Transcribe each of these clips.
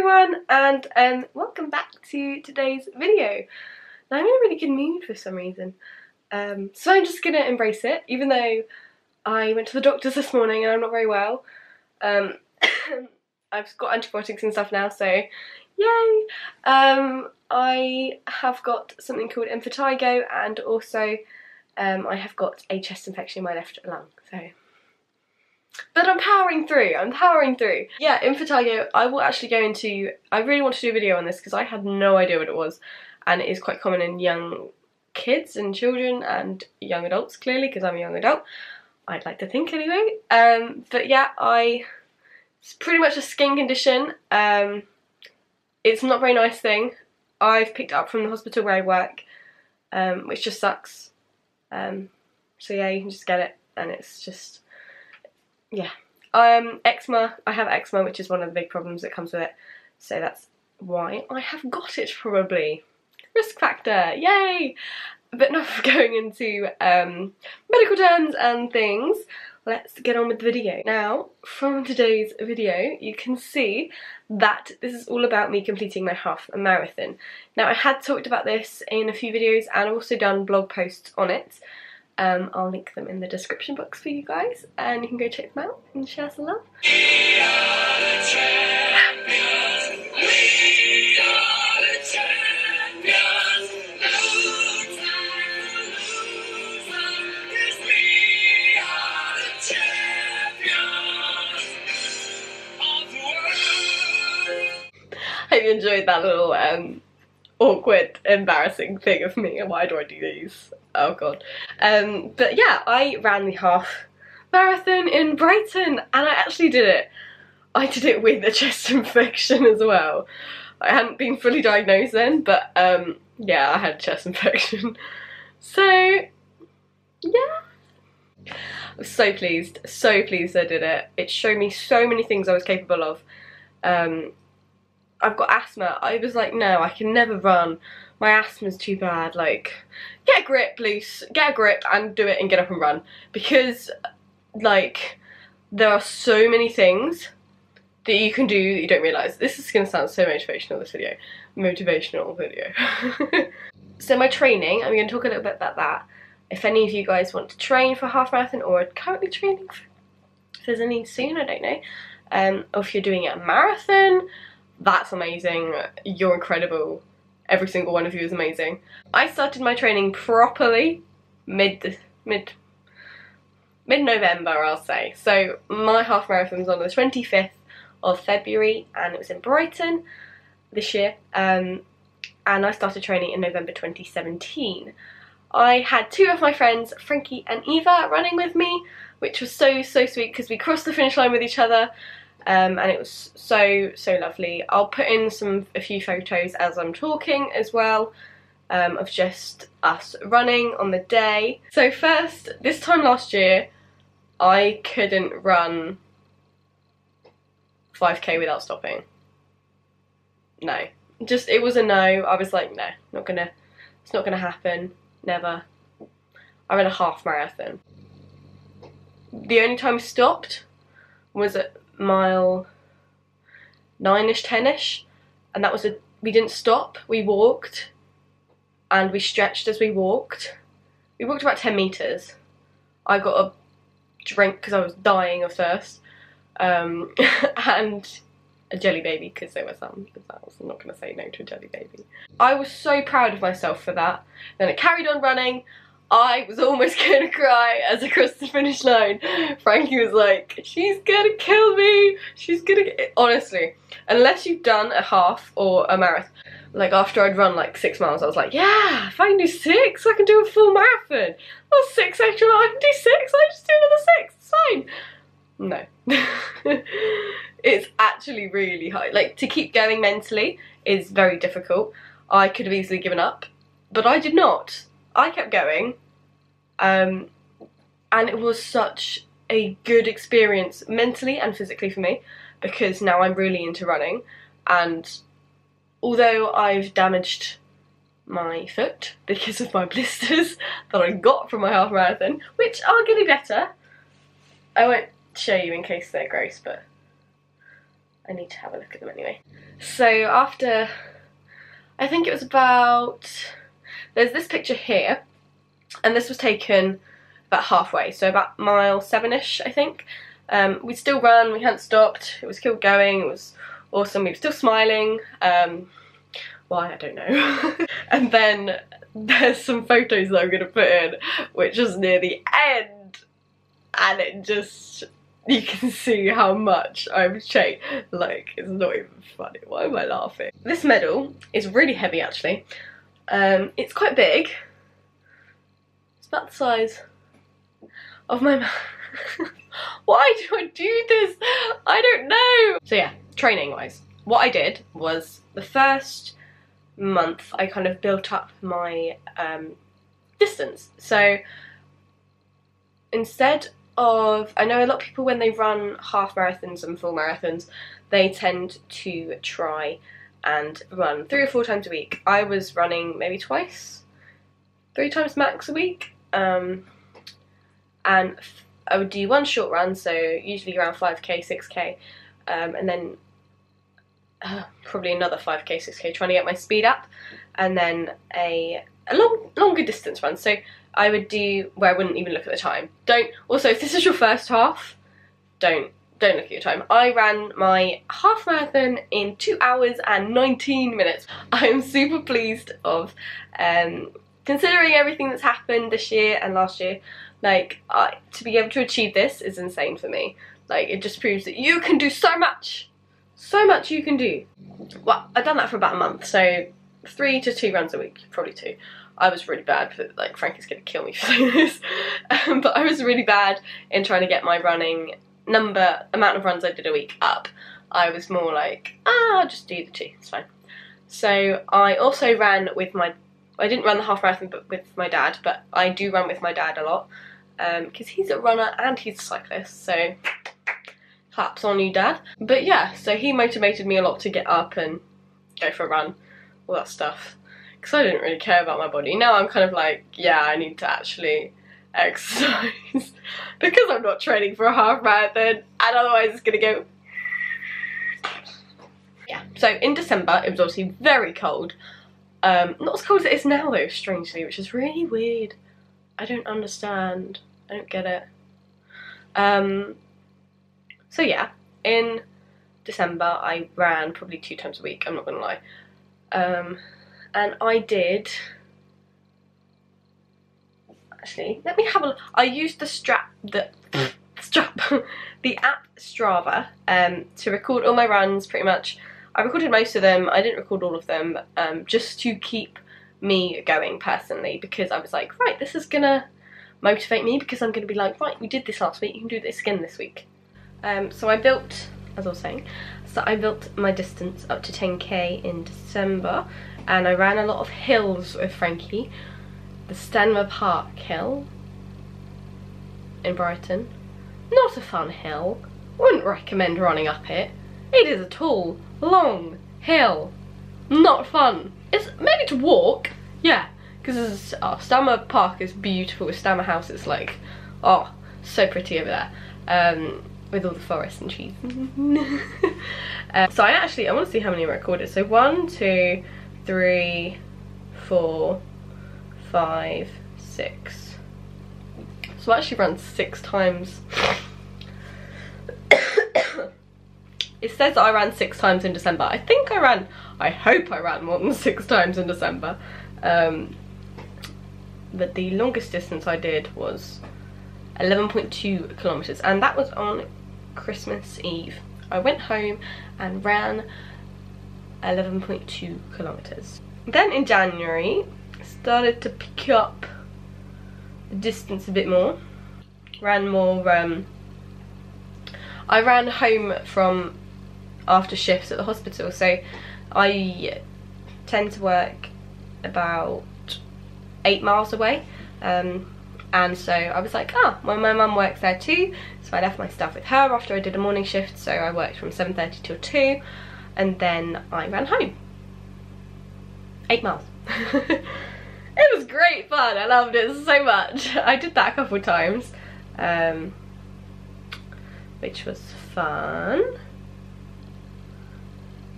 everyone, and welcome back to today's video. Now I'm in a really good mood for some reason, so I'm just gonna embrace it, even though I went to the doctors this morning and I'm not very well. I've got antibiotics and stuff now, so yay! I have got something called impetigo, and also I have got a chest infection in my left lung, so... But I'm powering through, Yeah, impetigo, I will actually go into... I really want to do a video on this because I had no idea what it was, and it is quite common in young kids and children and young adults, clearly, because I'm a young adult. I'd like to think anyway. But yeah, it's pretty much a skin condition. It's not a very nice thing. I've picked it up from the hospital where I work, which just sucks. So yeah, you can just get it, and it's just... yeah. Eczema. I have eczema, which is one of the big problems that comes with it. So that's why I have got it, probably. Risk factor, yay! But enough of going into medical terms and things. Let's get on with the video. Now, from today's video, you can see that this is all about me completing my half marathon. Now, I had talked about this in a few videos and also done blog posts on it. I'll link them in the description box for you guys, and you can go check them out and share some love. We are the champions. We are the champions. No time to lose, 'cause we are the champions of the world. Hope you enjoyed that little awkward, embarrassing thing of me. Why do I do these? Oh god. But yeah, I ran the half marathon in Brighton, and I actually did it. I did it with a chest infection as well. I hadn't been fully diagnosed then, but yeah, I had a chest infection. So yeah, I was so pleased I did it. It showed me so many things I was capable of. I've got asthma. I was like, no, I can never run. My asthma's too bad. Like, get a grip, loose, get a grip and do it and get up and run. Because, like, there are so many things that you can do that you don't realise. This is going to sound so motivational, this video. Motivational video. So my training, I'm going to talk a little bit about that. If any of you guys want to train for a half marathon or are currently training for, if there's any soon, I don't know. Or if you're doing a marathon, that's amazing. You're incredible. Every single one of you is amazing. I started my training properly mid-November, I'll say. So my half marathon was on the 25th of February, and it was in Brighton this year. And I started training in November 2017. I had two of my friends, Frankie and Eva, running with me, which was so sweet because we crossed the finish line with each other. And it was so lovely. I'll put in a few photos as I'm talking as well, of just us running on the day. So first, this time last year, I couldn't run 5k without stopping. No, just, it was a no. I was like, no, it's not gonna happen, never. I ran a half marathon. The only time I stopped was at mile 9ish, 10ish, and that was we didn't stop, we walked, and we stretched as we walked. We walked about 10 metres. I got a drink because I was dying of thirst, and a jelly baby because there were some. I was not going to say no to a jelly baby. I was so proud of myself for that. Then I carried on running. I was almost going to cry as I crossed the finish line. Frankie was like, she's going to kill me. She's going to... Honestly, unless you've done a half or a marathon, like after I'd run like 6 miles, I was like, yeah, if I can do 6, I can do a full marathon. Well, 6 extra, I can do 6, I just do another 6, it's fine. No. It's actually really hard. Like, to keep going mentally is very difficult. I could have easily given up, but I did not. I kept going, and it was such a good experience mentally and physically for me, because now I'm really into running, and although I've damaged my foot because of my blisters that I got from my half marathon, which are getting better, I won't show you in case they're gross, but I need to have a look at them anyway. So after, I think it was about, there's this picture here, and this was taken about halfway, so about mile 7-ish, I think. We'd still run, we hadn't stopped, it was still going, it was awesome, we were still smiling. Why, I don't know. And then there's some photos that I'm going to put in, which is near the end, and it just, you can see how much I've changed. Like, it's not even funny. Why am I laughing? This medal is really heavy, actually. It's quite big. It's about the size of my mouth. Why do I do this? I don't know. So yeah, training wise, what I did was the first month I kind of built up my distance. So instead of, I know a lot of people when they run half marathons and full marathons, they tend to try and run 3 or 4 times a week. I was running maybe twice, 3 times max a week, and I would do one short run, so usually around 5k, 6k, and then probably another 5k, 6k, trying to get my speed up, and then a longer distance run. So I would do where I wouldn't even look at the time. Also, if this is your first half, don't look at your time. I ran my half marathon in 2 hours and 19 minutes. I am super pleased of, considering everything that's happened this year and last year, like, to be able to achieve this is insane for me. Like, it just proves that you can do so much. So much you can do. Well, I've done that for about a month, so 3 to 2 runs a week, probably 2. I was really bad for, like, Frankie's gonna kill me for saying this, but I was really bad in trying to get my running amount of runs I did a week up. I was more like, I'll just do the 2, it's fine. So I also ran with I didn't run the half marathon but with my dad, but I do run with my dad a lot, because he's a runner and he's a cyclist, so claps on you, Dad. But yeah, so he motivated me a lot to get up and go for a run, all that stuff, because I didn't really care about my body. Now I'm kind of like, yeah, I need to actually exercise because I'm not training for a half marathon, and otherwise it's gonna go. Yeah, so in December it was obviously very cold. Not as cold as it is now though, strangely, which is really weird. I don't understand. I don't get it. So yeah, in December I ran probably 2 times a week, I'm not gonna lie. And I did, actually, let me have a look. I used the app Strava to record all my runs pretty much. I recorded most of them, I didn't record all of them, just to keep me going personally, because I was like, right, this is gonna motivate me, because I'm gonna be like, right, we did this last week, you can do this again this week. So I built, as I was saying, so I built my distance up to 10k in December, and I ran a lot of hills with Frankie. The Stanmer Park hill in Brighton, not a fun hill, wouldn't recommend running up it. It is a tall, long hill, not fun. It's maybe to walk, yeah, because Stanmer Park is beautiful. Stanmer House is like, oh, so pretty over there, with all the forest and trees. So I want to see how many I recorded. So 1, 2, 3, 4, 5, 6. So I actually ran 6 times. It says that I ran 6 times in December. I hope I ran more than 6 times in December. But the longest distance I did was 11.2 kilometers, and that was on Christmas Eve. I went home and ran 11.2 kilometers. Then in January, started to pick up the distance a bit more. Ran more, I ran home from after shifts at the hospital, so I tend to work about 8 miles away, and so I was like, well, my mum works there too, so I left my stuff with her after I did a morning shift, so I worked from 7:30 till 2, and then I ran home. 8 miles. It was great fun, I loved it so much. I did that a couple of times, which was fun.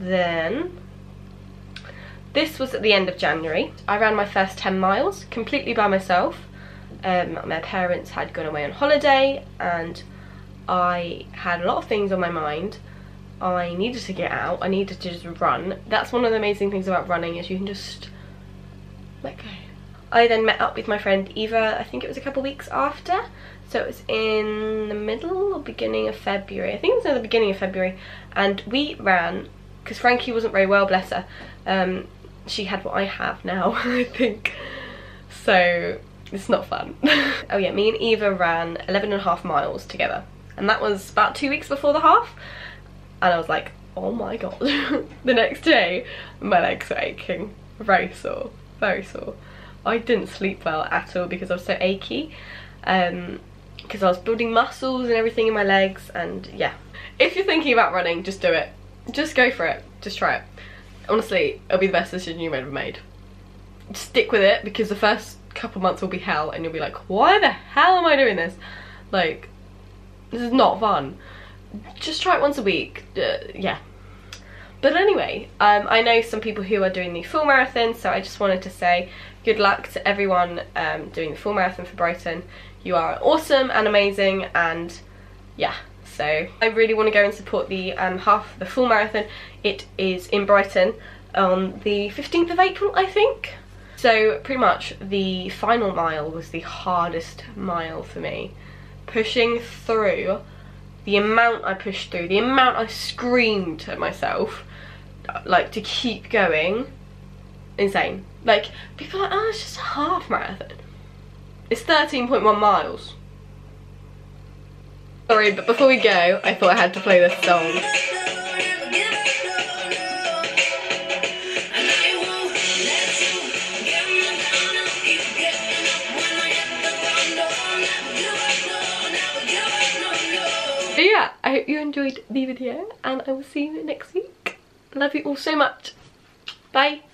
then this was at the end of January. I ran my first 10 miles completely by myself. My parents had gone away on holiday and I had a lot of things on my mind. I needed to get out, I needed to just run. That's one of the amazing things about running, is you can just let go. I then met up with my friend Eva, I think it was a couple weeks after. So it was in the middle or beginning of February. I think it was in the beginning of February. And we ran, because Frankie wasn't very well, bless her. She had what I have now, I think. So it's not fun. Oh yeah, me and Eva ran 11.5 miles together. And that was about 2 weeks before the half. And I was like, oh my god. The next day, my legs were aching. Very sore, very sore. I didn't sleep well at all because I was so achy. Because I was building muscles and everything in my legs, and yeah. If you're thinking about running, just do it. Just go for it. Just try it. Honestly, it'll be the best decision you've ever made. Stick with it, because the first couple months will be hell and you'll be like, why the hell am I doing this? Like, this is not fun. Just try it once a week. Yeah. But anyway, I know some people who are doing the full marathon, so I just wanted to say good luck to everyone doing the full marathon for Brighton. You are awesome and amazing, and yeah. So I really want to go and support the the full marathon. It is in Brighton on the 15th of April, I think. So pretty much the final mile was the hardest mile for me. Pushing through, the amount I pushed through, the amount I screamed at myself, like, to keep going, insane. Like, people are like, oh, it's just a half marathon. It's 13.1 miles. Sorry, but before we go, I thought I had to play this song. But yeah, I hope you enjoyed the video, and I will see you next week. Love you all so much. Bye.